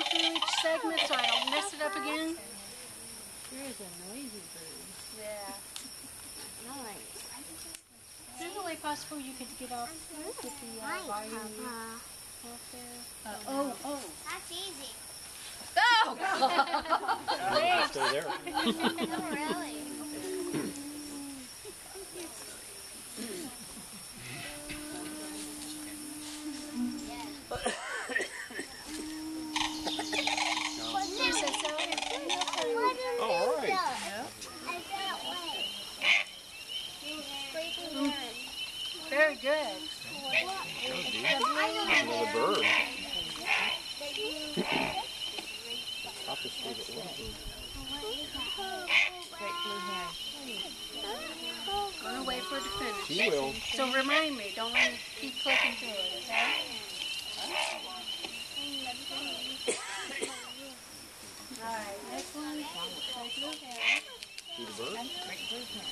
through each segment so I don't mess it up again. There is a noisy bird. Yeah. Nice. Is there a way possible you could get off with the volume off there? Oh. That's easy. Oh! Stay there. No, really. All right. Very good. Another bird. Stop this favorite bird. Great blue hair. I'm gonna wait for it to finish. She will. So remind me, don't let me keep clicking through it, okay? Alright, next one. Great blue hair. See the bird? Great blue hair.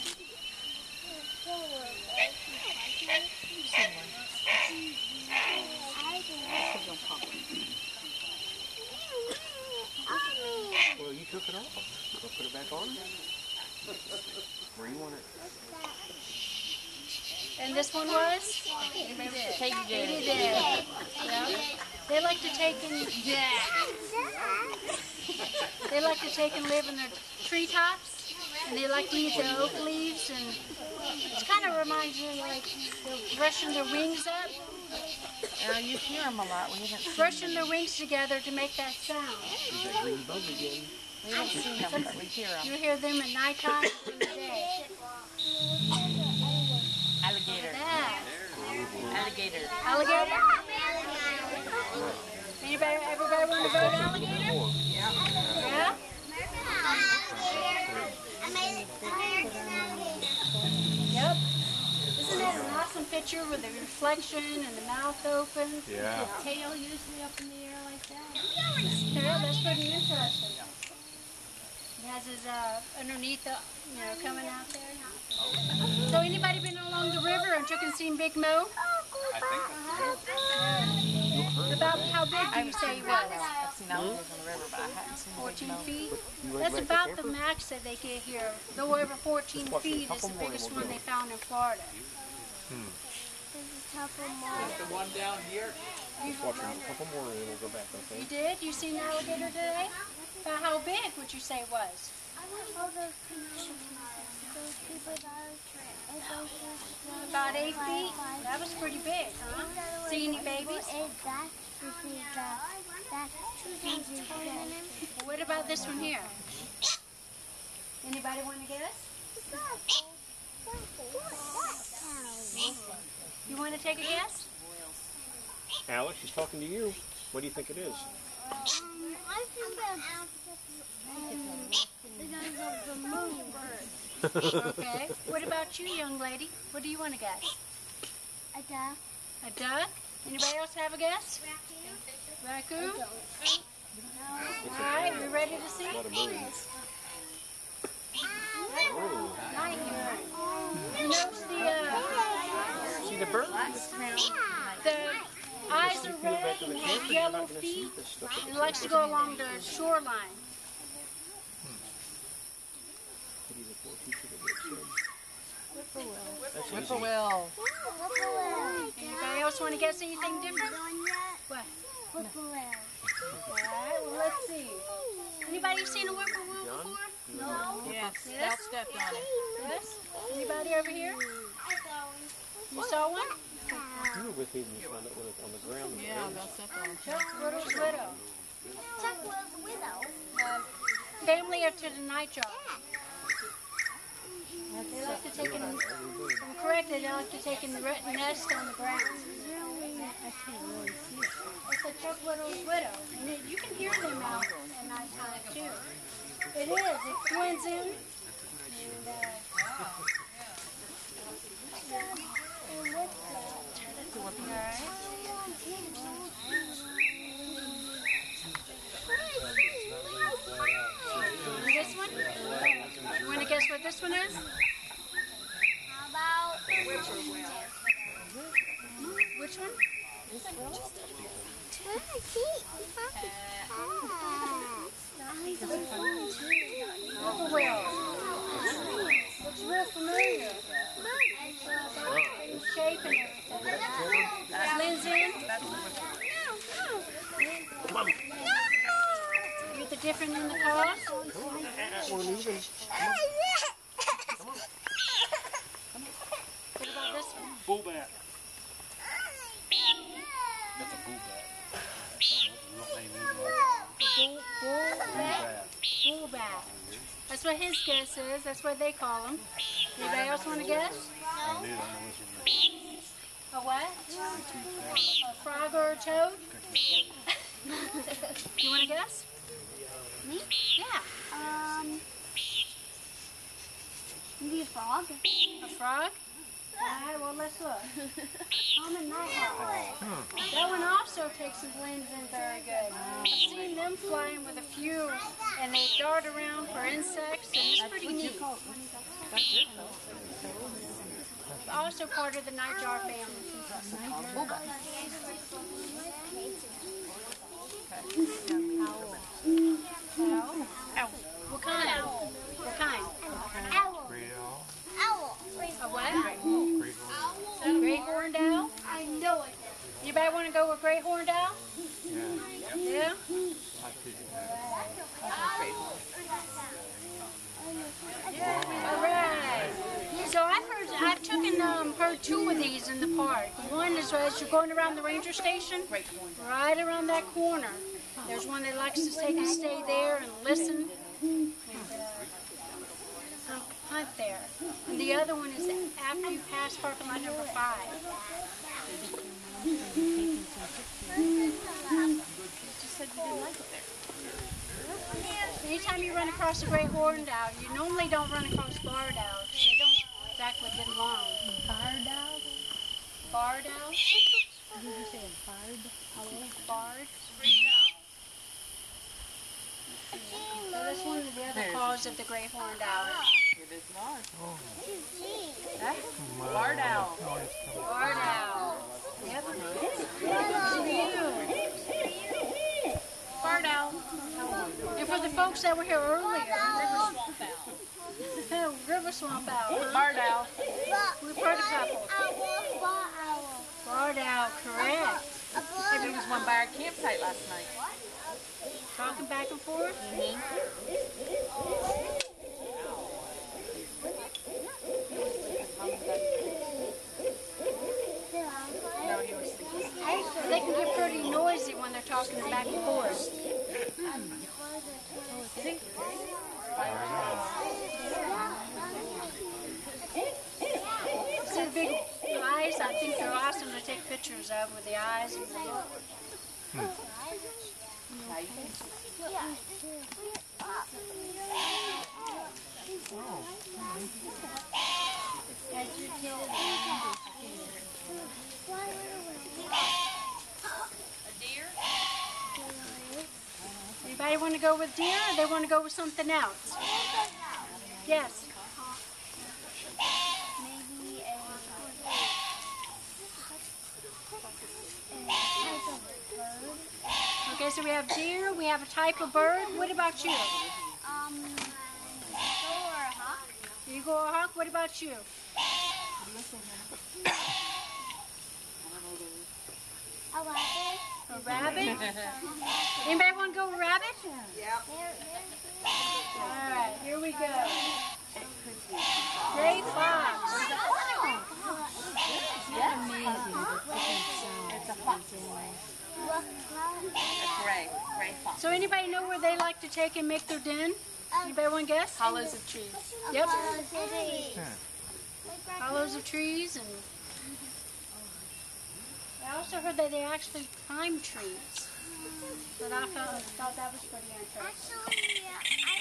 Well, you took it off. Go put it back on. Where you want it? And this one was? Katie Katie did. did. Yeah. They like to take and they like to take and live in their treetops, and they like to eat the oak leaves, and it kind of reminds you like they're brushing their wings up, You hear them a lot. We haven't seen brushing their wings together to make that sound. There's that green bug again. We haven't seen them, but we hear them. You hear them at nighttime and in the day. Alligator. Yeah. Alligator. Alligator? Everybody want to vote alligator? Yeah? Yep. Isn't that an awesome picture with the reflection and the mouth open? Yeah. The tail usually up in the air like that. Yeah, that's pretty interesting. He has his underneath, coming out there. So anybody been along the river and took and seen Big Mo? About how big do you say he was? I've seen alligators on the river, but I haven't seen 14 Big Mo. feet? That's about the max that they get here. Go over 14 feet is the biggest one they found in Florida. The one down here. Watch a couple more and then we'll go back, okay? You did? You seen an alligator today? About how big would you say it was? About 8 feet? That was pretty big, huh? See any babies? Well, what about this one here? Anybody want to guess? You want to take a guess? Alex, she's talking to you. What do you think it is? I think that's the moon bird. Okay. What about you, young lady? What do you want to guess? A duck. A duck? Anybody else have a guess? Raccoon? All right, we ready to see? A lot of moons. You notice See the bird? the eyes are red with yellow feet. It likes to go along the shoreline. Whippoorwill. Anybody else want to guess anything different? What? Whippoorwill. All right, well, let's see. Anybody seen a whippoorwill before? No. Yes, Yes? Sal stepped on it. Yes? Anybody over here? You saw one? You were with me when you found it when it was on the ground. Yeah, Belle stepped on it. Chuck Little's widow. Chuck Will's widow. Family of to the nightjar. They like to take in, I'm correct, they like to take in the nest on the ground. I can't really see it. It's a Chuck Little's widow. And you can hear them out at nighttime too. It is, it blends in. This one? You want to guess what this one is? How about Which one? Whippoorwill. Looks real familiar. In shape and everything. Blends in. Get the different in the paws. What about this one? Bull bat. That's a bull bat. Bull bat. That's what his guess is. That's what they call him. Anybody else want to guess? A what? A frog or a toad? You want to guess? Me? Yeah. Maybe a frog. A frog? Alright, well let's look. Common nighthawk. That one also takes and blends in very good. I've seen them flying with a few, and they dart around for insects, and it's pretty neat. Also part of the nightjar family. Owl? What kind? What kind? Owl. Great owl. Owl. A what? Great owl. Great horned owl? I know it. Anybody want to go with great horned owl? Yeah. Yeah? Alright. So I've heard two of these in the park. One is as you're going around the ranger station, right around that corner. There's one that likes to take and stay there and listen and hunt there. And the other one is after you pass parking lot number 5. Anytime you run across a great horned owl, you normally don't run across barred owls. They don't exactly get along. Barred owl? Barred owl? Did you say a barred owl? Barred? So that's one of the other calls of the great horned owl. It is not. Huh? Barred owl. Barred owl. Yep. Barred owl. And for the folks that were here earlier, river swamp owl. Barred owl. We've heard a couple. Barred owl, correct. There was one by our campsite last night. Talking back and forth. They can get pretty noisy when they're talking back and forth. See the big eyes? I think they're awesome to take pictures of with the eyes and the look. Anybody want to go with deer or they want to go with something else? Yes. Maybe Okay, so we have deer, we have a type of bird. What about you? or a hawk. You go a hawk, what about you? A rabbit. A rabbit? Anybody want to go with rabbit? Yep. Alright, here we go. Gray fox. It's a fox. A gray fox. So anybody know where they like to take and make their den? Anybody want to guess? Hollows of trees. Yep. Yeah. Hollows of trees, and I also heard that they actually climb trees. But I thought that was pretty interesting. Actually, I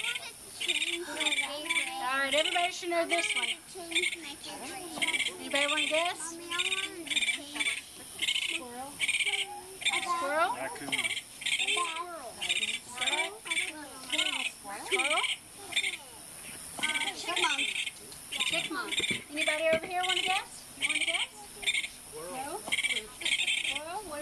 want to change my favorite. Alright, everybody should know this one. Change my favorite. Anybody want to guess? Mommy, I want to change Squirrel? a Squirrel? Raccoon. Squirrel? Chipmunk. Chipmunk. Anybody over here want to guess? You want to guess? Squirrel. No? Squirrel? What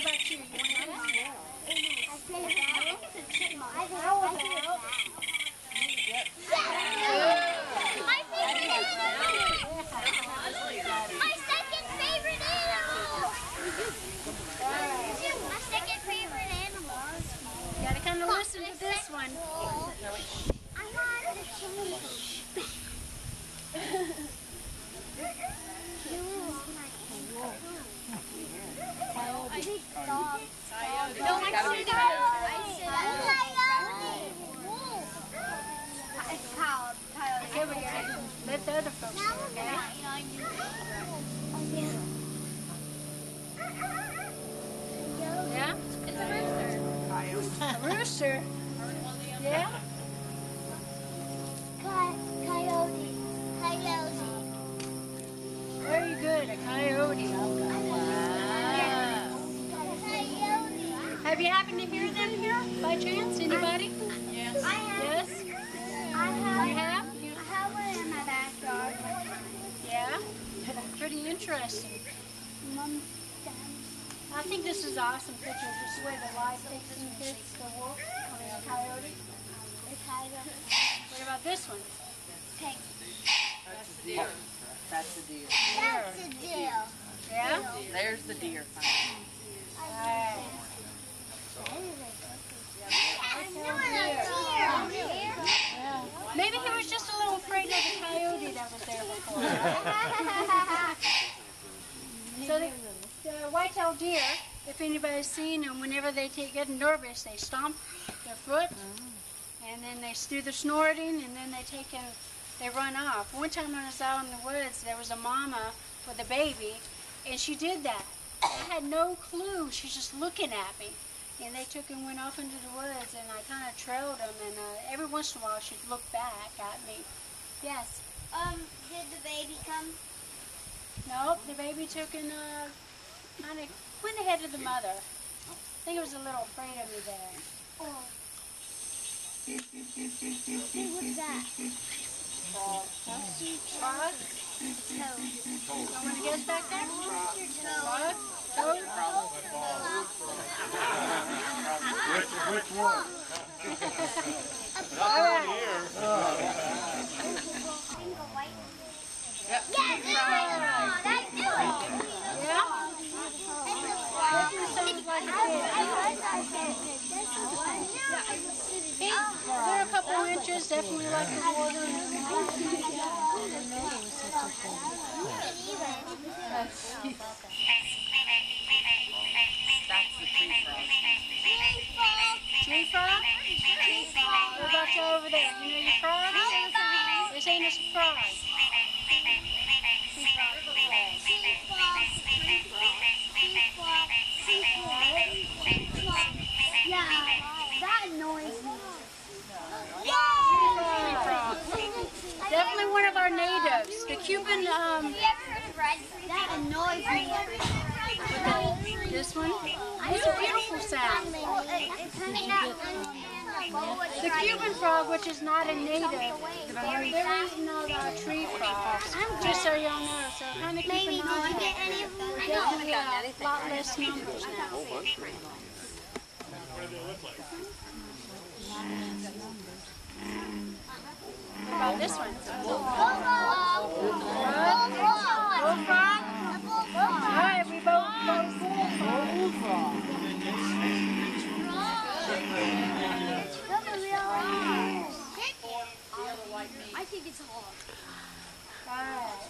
happen to hear them here by chance? Anybody? Yes. Yes? I have. You have? I have one in my backyard. Yeah? Pretty interesting. Mom, I think this is an awesome picture. This is where the light takes in kids, the wolf, I mean the coyote. What about this one? pig. That's the deer. That's the deer. That's a deer. Yeah? There's the deer. Right. Yeah. Maybe he was just a little afraid of the coyote that was there before. So the white-tailed deer, if anybody's seen them, whenever they get nervous, they stomp their foot, and then they do the snorting, and then they run off. One time when I was out in the woods, there was a mama with a baby, and she did that. I had no clue. She's just looking at me. And they took and went off into the woods, and I kind of trailed them, and every once in a while she'd look back at me. Yes? Did the baby come? Nope, the baby took and kind of went ahead of the mother. I think it was a little afraid of me there. Oh. Hey, what's that? Frog? Toad. Someone to guess back there? Frog? Toad? Which one? All right. Yeah, that's it. Yeah? Sounds like a pig. They're a couple inches, definitely like the water. That's the tree frog. Tree frog? What about you over there? You know your frog? This ain't a frog. Yeah, that annoys me. Tree frog. Definitely one of our natives. The Cuban, That annoys me. this one. It's a beautiful sound. The Cuban frog, which is not a native, they're eating all our tree frogs. Just so y'all know, so kind of keep an eye on it. We're definitely a lot less numbers now. What about this one? Bullfrog? All right, we both bullfrog. I think it's hard. Right.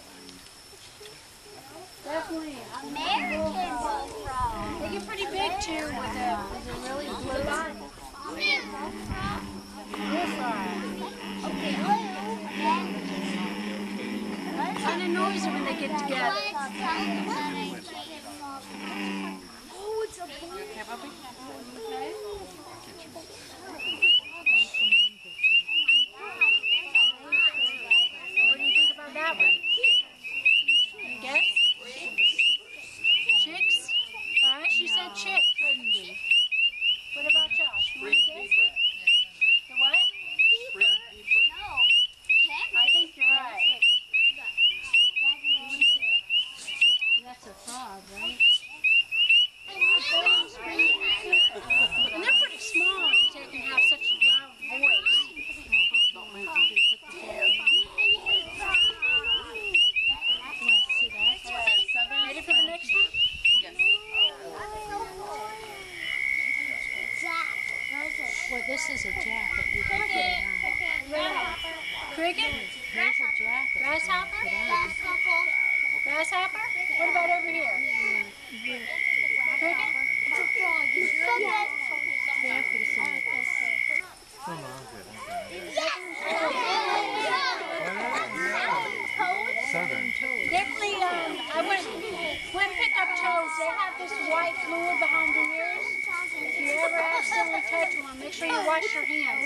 Definitely. American bullfrog. They get pretty big too with a really blue eye. Bullfrog. Kind of noisy when they get together. Oh, it's a bull. Okay, Bubby? Okay. What do you think about that one? Can you guess? Chicks? All right, she said chick. What about Josh? You want to guess? The what? No. I think you're right. That's a frog, right? And they're pretty small to take and have such a loud voice. Ready for the next one? Yes. Well, this is a jacket. You can put it on. Cricket? There's a jacket. Grasshopper? Grasshopper? What about over here? Cricket? Southern. Definitely, I went pick up toads. They have this white fluid behind the ears. If you ever accidentally touch one, make sure you wash your hands.